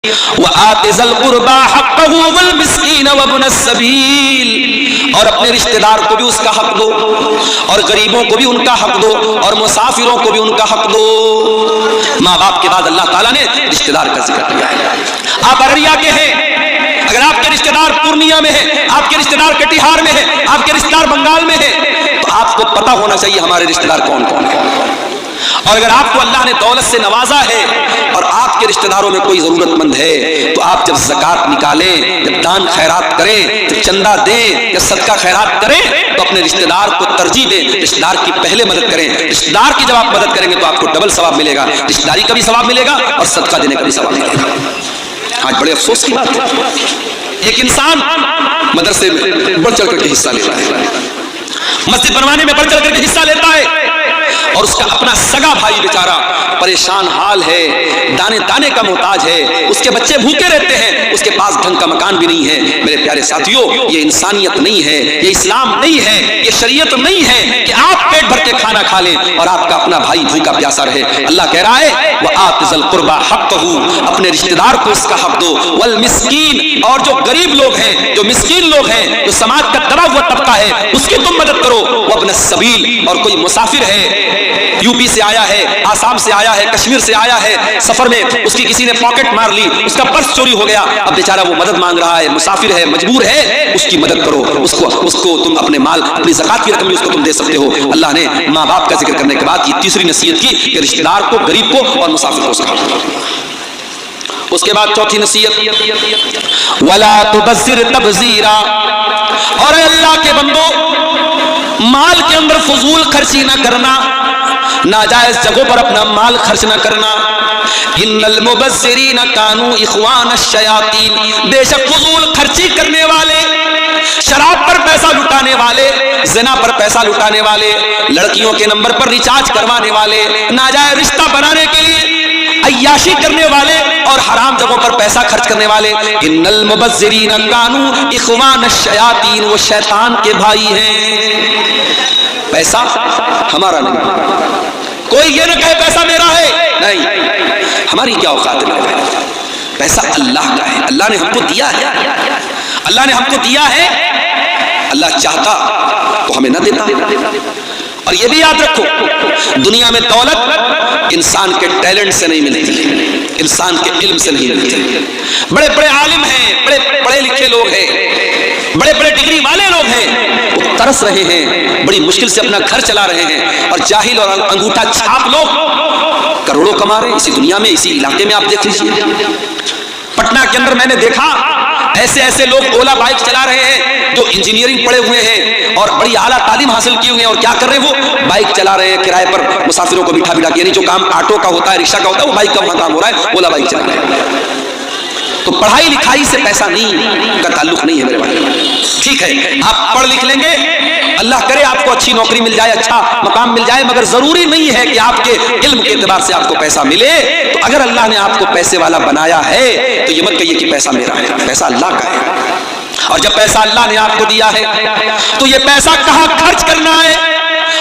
وآت ذی القربى حقہ والمسکین وابن السبیل، اور اپنے رشتہ دار کو بھی اس کا حق دو، اور غریبوں کو بھی ان کا حق دو، اور مسافروں کو بھی ان کا حق دو۔ ماں باپ کے بعد اللہ تعالیٰ نے رشتہ دار کا ذکر کیا ہے۔ آپ ارریا کے ہیں، اگر آپ کے رشتہ دار پورنیہ میں ہے، آپ کے رشتہ دار کٹیہار میں ہے، آپ کے رشتہ دار بنگال میں ہے، تو آپ کو پتہ ہونا چاہیے ہمارے رشتہ دار کون کون ہیں۔ اور اگر آپ کو اللہ نے دولت سے نوازا ہے اور آپ کے رشتہ داروں میں کوئی ضرورت مند ہے، تو آپ جب زکوٰۃ نکالیں، جب دان خیرات کریں، جب چندہ دیں، جب صدقہ خیرات کریں، تو اپنے رشتہ دار کو ترجیح دیں، رشتہ دار کی پہلے مدد کریں۔ رشتہ دار کی جب آپ مدد کریں گے تو آپ کو ڈبل ثواب ملے گا، رشتہ داری کا بھی ثواب ملے گا اور صدقہ دینے کا بھی ثواب ملے گا۔ آج بڑے افسوس کی بات ہے، ایک انسان مدرسے میں بڑھ چڑھ کر کے حصہ لیتا ہے، مسجد بنوانے میں بڑھ چڑھ کر کے حصہ لیتا ہے، اور اس کا اپنا سگا بھائی بیچارہ پریشان حال ہے، دانے دانے کا محتاج ہے، اس کے بچے بھوکے رہتے ہیں، اس کے پاس ڈھنگ کا مکان بھی نہیں ہے۔ میرے پیارے ساتھیوں، یہ انسانیت نہیں ہے، یہ اسلام نہیں ہے، یہ شریعت نہیں ہے کہ آپ پیٹ بھر کے کھانا کھا لیں اور آپ کا اپنا بھائی بھوکا پیاسا رہے۔ اللہ کہہ رہا ہے وآت ذی القربى حقہ، اپنے رشتہ دار کو اس کا حق دو، والمسکین، اور جو غریب لوگ ہیں، جو مسکین لوگ ہیں، جو سماج کا دبا ہوا طبقہ ہے، اس کی تم مدد کرو، وابن السبیل، اور کوئی مسافر ہے، یو پی سے آیا ہے، آسام سے آیا ہے، کشمیر سے آیا ہے، سفر میں اس کی کسی نے پاکٹ مار لی، اس کا پرس چوری ہو گیا، اب بیچارہ وہ مدد مانگ رہا ہے، مسافر ہے، مجبور ہے، اس کی مدد کرو، اس کو تم اپنے مال، اپنی زکوٰۃ کی رقم بھی اس کو تم دے سکتے ہو۔ اللہ نے ماں باپ کا ذکر کرنے کے بعد یہ تیسری نصیحت کی کہ رشتہ دار کو، غریب کو اور مسافر کو اس کا حق دو۔ اس کے بعد چوتھی نصیحت ولا تبذر تبذیرا، اور اے اللہ کے بندو، مال کے اندر فضول خرچی نہ کرنا، ناجائز جگہوں پر اپنا مال خرچ نہ کرنا۔ ان المبذرین کانوا اخوان الشیاطین، بے شک فضول خرچی کرنے والے، شراب پر پیسہ لٹانے والے، زنا پر پیسہ لٹانے والے، لڑکیوں کے نمبر پر ریچارج کروانے والے، ناجائز رشتہ بنانے کے لیے عیاشی کرنے والے اور حرام جگہوں پر پیسہ خرچ کرنے والے، ان المبذرین کانوا اخوان الشیاطین، وہ شیطان کے بھائی ہیں۔ پیسہ ہمارا نہیں، کوئی یہ نہ کہے پیسہ میرا ہے، نہیں، ہماری کیا اوقات ہے، پیسہ اللہ کا ہے، اللہ نے ہم کو دیا ہے، اللہ نے ہم کو دیا ہے، اللہ چاہتا تو ہمیں نہ دیتا۔ اور یہ بھی یاد رکھو، دنیا میں دولت انسان کے ٹیلنٹ سے نہیں ملتی، انسان کے علم سے نہیں ملتی۔ بڑے بڑے عالم ہیں، بڑے پڑھے لکھے لوگ ہیں، بڑے بڑے ڈگری والے لوگ ہیں، وہ ترس رہے ہیں، بڑی مشکل سے اپنا گھر چلا رہے ہیں، اور جاہل اور انگوٹھا چھاپ لوگ کروڑوں کما رہے ہیں اسی دنیا میں، اسی علاقے میں۔ آپ دیکھ لیجیے، پٹنہ کے اندر میں نے دیکھا ایسے ایسے لوگ اولا بائک چلا رہے ہیں جو انجینئرنگ پڑھے ہوئے ہیں اور بڑی اعلیٰ تعلیم حاصل کی ہوئی ہیں، اور کیا کر رہے ہیں، وہ بائک چلا رہے ہیں کرائے پر، مسافروں کو بٹھا بٹھا کے، یعنی جو کام آٹو کا ہوتا ہے، رکشہ کا ہوتا ہے، وہ بائک کا وہاں کام ہو رہا ہے، اولا بائک چلا رہے ہیں۔ تو پڑھائی لکھائی سے پیسہ نہیں کا تعلق نہیں ہے میرے بھائی، ٹھیک ہے، آپ پڑھ لکھ لیں گے، اللہ کرے آپ کو اچھی نوکری مل جائے، اچھا مقام مل جائے، مگر ضروری نہیں ہے کہ آپ کے علم کے اعتبار سے آپ کو پیسہ ملے۔ تو اگر اللہ نے آپ کو پیسے والا بنایا ہے تو یہ مت کہیے کہ پیسہ میرا ہے، پیسہ اللہ کا ہے، اور جب پیسہ اللہ نے آپ کو دیا ہے تو یہ پیسہ کہاں خرچ کرنا ہے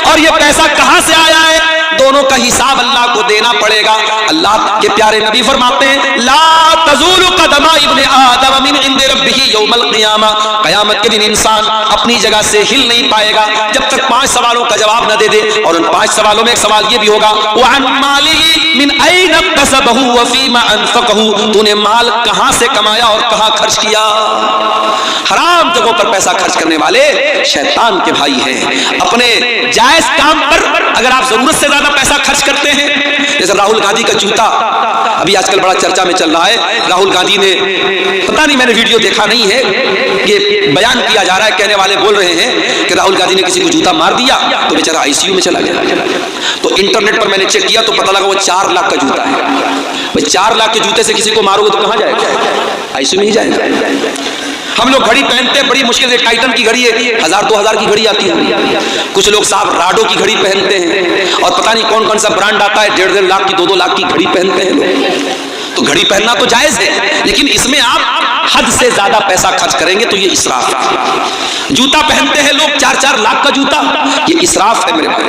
اور یہ پیسہ کہاں سے آیا ہے، دونوں کا حساب اللہ کو دینا پڑے گا۔ اللہ کے پیارے نبی فرماتے ہیں لا تزول قدم ابن آدم من عند ربہ یوم القیامہ، قیامت کے دن انسان اپنی جگہ سے ہل نہیں پائے گا جب تک 5 سوالوں کا جواب نہ دے دے، اور ان 5 سوالوں میں ایک سوال یہ بھی ہوگا وعن مالہ من این اکتسبہ وفیما انفقہ، تو نے مال کہاں سے کمایا اور کہاں خرچ کیا۔ حرام جگہوں پر پیسہ خرچ کرنے والے شیطان کے بھائی ہیں۔ اپنے جائز کام پر اگر آپ ضرورت سے زیادہ پیسہ خرچ کرتے ہیں، جیسے راہل گاندھی کا جوتا ابھی آج کل بڑا چرچا میں چل رہا ہے، راہل گاندھی نے پتہ نہیں، میں نے ویڈیو دیکھا نہیں ہے، یہ بیان کیا جا رہا ہے، کہنے والے بول رہے ہیں کہ راہل گاندھی نے کسی کو جوتا مار دیا تو بیچارہ آئی سی یو میں چلا گیا۔ تو انٹرنیٹ پر میں نے چیک کیا تو پتہ لگا وہ 4 لاکھ کا جوتا ہے۔ بھائی 4 لاکھ کے جوتے سے کسی کو مارو گے تو کہاں جائے گا، آئی سی یو میں ہی جائے گا۔ ہم لوگ گھڑی پہنتے ہیں، بڑی مشکل سے ٹائٹن کی گھڑی ہے، 1000-2000 کی گھڑی آتی ہے، کچھ لوگ صاحب راڈو کی گھڑی پہنتے ہیں، اور پتہ نہیں کون کون سا برانڈ آتا ہے، 1.5 لاکھ کی 2-2 لاکھ کی گھڑی پہنتے ہیں لوگ۔ تو گھڑی پہننا تو جائز ہے، لیکن اس میں آپ حد سے زیادہ پیسہ خرچ کریں گے تو یہ اسراف ہے۔ جوتا پہنتے ہیں لوگ 4-4 لاکھ کا جوتا، یہ اسراف ہے میرے بھائی،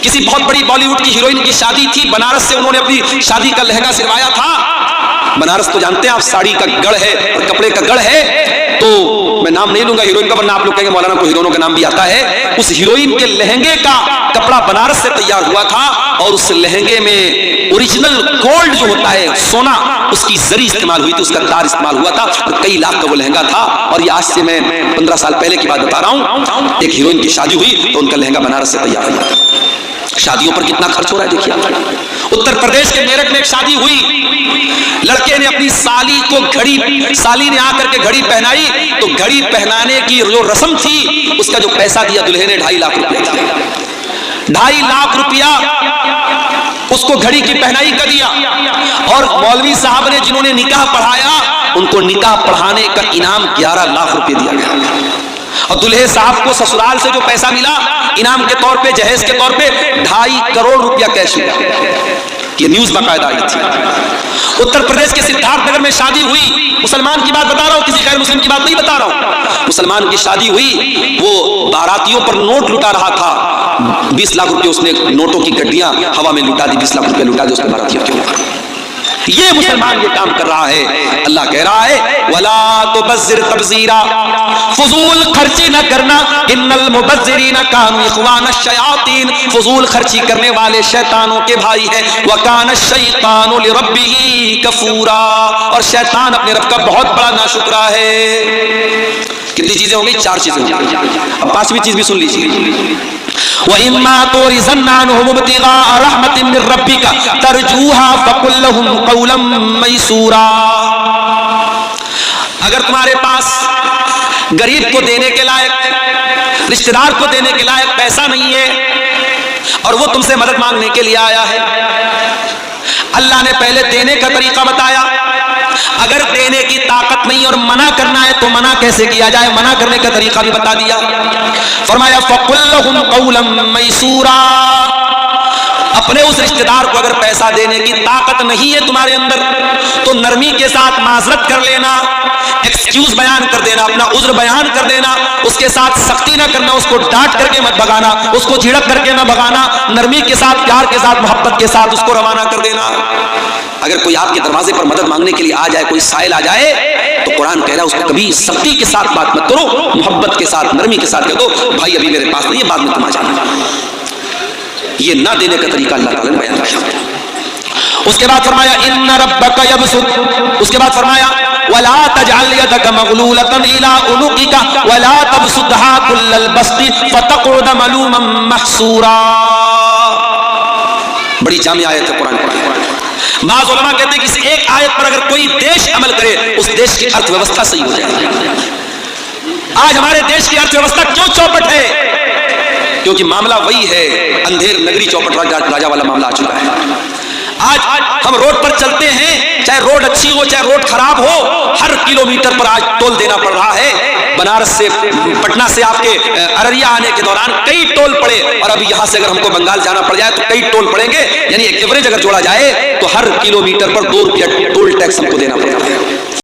کسی بہت بڑی بالی ووڈ کی ہیروئن کی شادی تھی، بنارس سے انہوں نے اپنی شادی کا لہنگا سلوایا تھا. بنارس تو جانتے ہیں آپ ساڑی کا گڑھ ہے اور کپڑے کا گڑھ ہے. تو میں نام نہیں لوں گا ہیروئن کا ورنہ آپ لوگ کہیں گے مولانا کو ہیروئنوں کا نام بھی آتا ہے. اس ہیروئن کے لہنگے کا کپڑا بنارس سے تیار ہوا تھا اور اس لہنگے میں اوریجنل گولڈ جو ہوتا ہے سونا، اس کی زری استعمال ہوئی تھی، اس کا تار استعمال ہوا تھا اور کئی لاکھ کا وہ لہنگا تھا. اور یہ آج سے میں 15 سال پہلے کی بات بتا رہا ہوں. ایک ہیروئن کی شادی ہوئی تو ان کا لہنگا بنارس سے تیار ہوا. شادیوں پر کتنا خرچ ہو رہا ہے دیکھیے. اتر پردیش کے میرٹھ میں ایک شادی ہوئی، لڑکے نے اپنی سالی کو گھڑی، سالی نے آ کر کے گھڑی پہنائی تو گھڑی پہنانے کی جو رسم تھی اس کا جو پیسہ دیا دلہے نے 2.5 لاکھ روپیہ دیا. 2.5 لاکھ روپیہ اس کو گھڑی کی پہنائی کا دیا. اور مولوی صاحب نے جنہوں نے نکاح پڑھایا ان کو نکاح پڑھانے کا انعام 11 لاکھ روپے دیا گیا. اور دلہے صاحب کو سسرال سے جو پیسہ ملا انعام کے طور پہ، جہیز کے طور پہ 2.5 کروڑ روپیہ کیش ملا. یہ نیوز باقاعدہ آئی تھی. اتر پردیش کے سدھارتھ نگر میں شادی ہوئی، مسلمان کی بات بتا رہا ہوں، کسی غیر مسلم کی بات نہیں بتا رہا ہوں. مسلمان کی شادی ہوئی، وہ باراتیوں پر نوٹ لٹا رہا تھا. 20 لاکھ روپے اس نے نوٹوں کی گڈیاں ہوا میں لٹا دی، 20 لاکھ روپے لٹا دی اس نے باراتیوں کے اوپر. یہ مسلمان یہ کام کر رہا ہے. اللہ کہہ رہا ہے وَلَا تُبَذِّرْ تَبْذِيرًا، فضول خرچی نہ کرنا. ان المبذرین کانوا اخوان الشیاطین، فضول خرچی کرنے والے شیطانوں کے بھائی ہیں. وَكَانَ الشَّيْطَانُ لِرَبِّهِ كَفُورًا، اور شیطان اپنے رب کا بہت بڑا ناشکرا ہے. کتنی چیزیں ہوں گی؟ 4 چیزیں ہوں گی. اب 5ویں چیز بھی سن لیجیے. وَإِمَّا تُعْرِضَنَّ عَنْهُمُ ابْتِغَاءَ رَحْمَةٍ مِّن رَّبِّكَ تَرْجُوهَا فَقُل لَّهُمْ قَوْلًا مَّيْسُورًا. اگر تمہارے پاس غریب کو دینے کے لائق، رشتہ دار کو دینے کے لائق پیسہ نہیں ہے اور وہ تم سے مدد مانگنے کے لیے آیا ہے، اللہ نے پہلے دینے کا طریقہ بتایا. اگر دینے کی طاقت نہیں اور منع کرنا ہے تو منع کیسے کیا جائے، منع کرنے کا طریقہ بھی بتا دیا. فرمایا فَقُل لَّهُمْ قَوْلًا مَّيْسُورًا. اپنے اس رشتہ دار کو اگر پیسہ دینے کی طاقت نہیں ہے تمہارے اندر تو نرمی کے ساتھ معذرت کر لینا، ایکسکیوز بیان کر دینا، اپنا عذر بیان کر دینا. اس کے ساتھ سختی نہ کرنا، اس کو ڈانٹ کر کے مت بھگانا، اس کو جھڑک کر کے نہ بھگانا، نرمی کے ساتھ، پیار کے ساتھ، محبت کے ساتھ اس کو روانہ کر دینا. اگر کوئی آپ کے دروازے پر مدد مانگنے کے لیے آ جائے، کوئی سائل آ جائے تو قرآن کہہ رہا ہے اس کو کبھی سختی کے ساتھ بات مت کرو، محبت کے ساتھ، نرمی کے ساتھ کہہ دو بھائی ابھی میرے پاس نہیں ہے، بعد میں تم آ جانا. یہ نہ دینے کا طریقہ اللہ تعالیٰ نے بیان کیا. اس کے بعد فرمایا ان ربک یبسط، اس کے بعد فرمایا ولا تجعل يدك مغلولة إلى عنقك ولا تبسطها كل البسط فتقعد ملوما محسورا. بڑی جامع آیت ہے قرآن. بعض علماء کہتے ہیں کہ اس ایک آیت پر اگر کوئی دیش عمل کرے اس دیش کی ارتھ ویوستھا صحیح ہو جائے. آج ہمارے دیش کی ارتھ ویوستھا کیوں چوپٹ ہے؟ کیونکہ معاملہ وہی ہے، اندھیر نگری چوپٹ راجا والا معاملہ آ چکا ہے. آج ہم روڈ پر چلتے ہیں، چاہے روڈ اچھی ہو چاہے روڈ خراب ہو، ہر کلومیٹر پر آج ٹول دینا پڑ رہا ہے. بنارس سے، پٹنہ سے آپ کے ارریا آنے کے دوران کئی ٹول پڑے، اور ابھی یہاں سے اگر ہم کو بنگال جانا پڑ جائے تو کئی ٹول پڑیں گے. یعنی ایک ایوریج اگر جوڑا جائے تو ہر کلومیٹر پر 2 روپیہ ٹول ٹیکس ہم کو دینا پڑتا ہے.